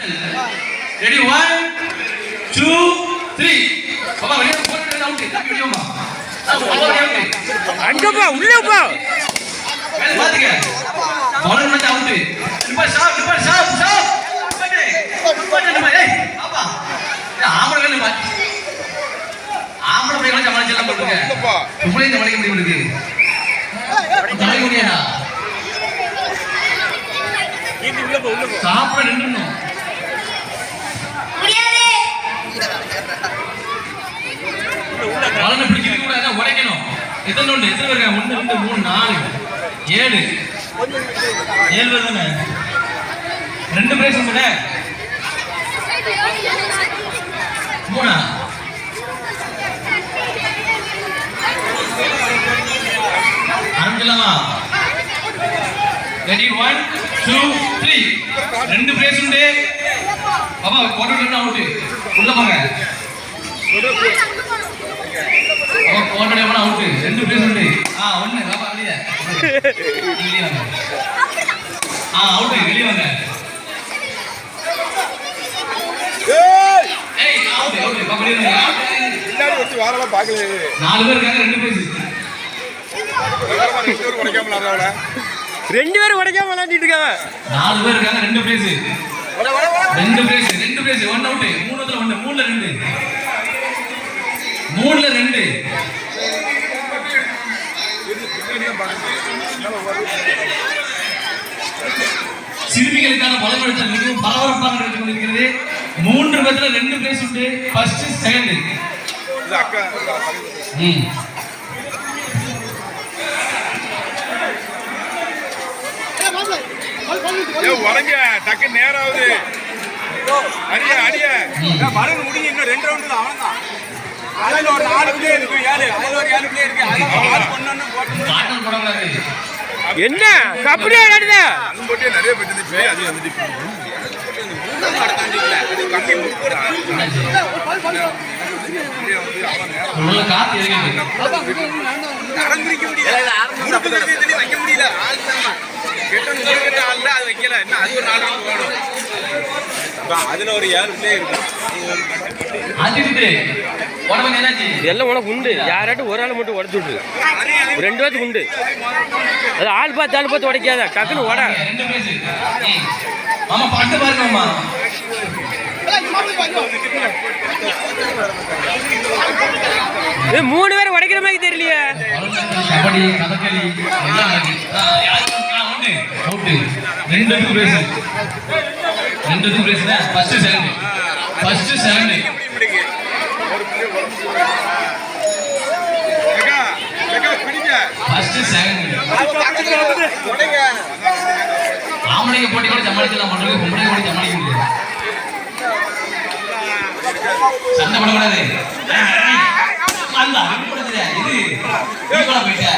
Ready, 1, 2, 3. Come on, வெளிய போட்டு out. தம்பி வெளியமா. அங்கப்பா உள்ளே போ. வேலை பாத்துக்க. பால் வந்து அவுட். இப்ப ஷாட். நம்ம ஏய் பாப்பா. ஆம்பள வேலை பாத்து. ஆம்பள பையன் சமாளிச்சலாம் போட்டுங்க. உங்களே சமாளிக்க முடியும் உங்களுக்கு. சமாளிக்க முடியாதா? சாப்பிட நின்னுடணும். பலனை பிடிக்கிறது கூட உடைக்கணும். எத்தனை பேர் இருக்காங்க? 1 2 3 4 7 பேர் தானே. 2 பிரைஸ் உண்டு. 3 ஆரம்பிக்கலாமா? ரெடி 1 2 3. 2 பிரைஸ் உண்டு. பாப்பா போட்டு அவுட். உள்ள போங்க. போட்டோட எவனா அவுட். 2 பிரைஸ் உண்டு. 1 பாப்பா வெளிய. வெளிய வாங்க. அவுட் வெளிய வாங்க. ஏய் அவுட் பாப்பா வெளிய வாங்க. பின்னாடி வச்சு வாரல பார்க்கல. 4 பேர் இருக்காங்க. 2 பிரைஸ். 2 பேர் உடைக்காம விளையாடிட்டு இருக்காங்க. 4 பேர் இருக்காங்க. 2 பிரைஸ். 2 prize 1 out. 3ல 1 3ல 2 3ல 2. சிறுமிகளுக்கான பலவீனத்தை மிகவும் பரபரப்பாக நடந்து கொண்டிருக்கிறது. 3 பேர்ல 2 பிரைஸ் உண்டு. First second. இது அக்கா. உடங்க டக்கு நேரம் ஆகுது. அடிய பலன் முடிஞ்சு இன்னும் 2 ரவுண்டு தான். அவன்தான் அதுல ஒரு 4 பிளேயர் இருக்கு. 7 அதுல ஒரு 7 பிளேயர் இருக்கு. அது பண்ணனும் பாட்டன் போடக்கூடாது. என்ன கபடி விளையாடுத? அது போட்டே நிறைய பெட்டது போய் அது வந்து நடத்தாண்டில அது கம்மி முப்பது உள்ள காத்து எரியுது. அரங்கிரிக்க முடியல. முறுக்கு தண்ணி வைக்க முடியல. கெட்ட ஆள்ல அது வைக்கல. என்ன அது ஒரு 4 ரவுண்ட் வேணும். அதுல ஒரு 7 பிளேயர் இருக்கு. ஆதித்ய உடம்பு என்னாச்சு? எல்லாம் உனக்கு உண்டு. யாராட்டும் ஒரு ஆள் மட்டும் உடைச்சு விட்டு 2 பேருக்கு உண்டு. அது ஆள் பார்த்து உடைக்காத. டக்குன்னு ஓட. 2 பிரைஸ். மாமா பாட்டு பாருங்க மாமா. இது 3 பேர் உடைக்கிற மாதிரி தெரியலையே. கபடி கதகளி எல்லாம் இருக்கு. ஒண்ணு அவுட். 2 பிரைஸ். 2 பிரைஸ்னா ஃபர்ஸ்ட் செகண்ட். ஆம்பளைங்க போட்டி கூட சமாளிக்கலாம். பொம்பளைங்க கூட சமாளிக்க முடியாது. சண்டை போடக்கூடாது. இது போயிட்டா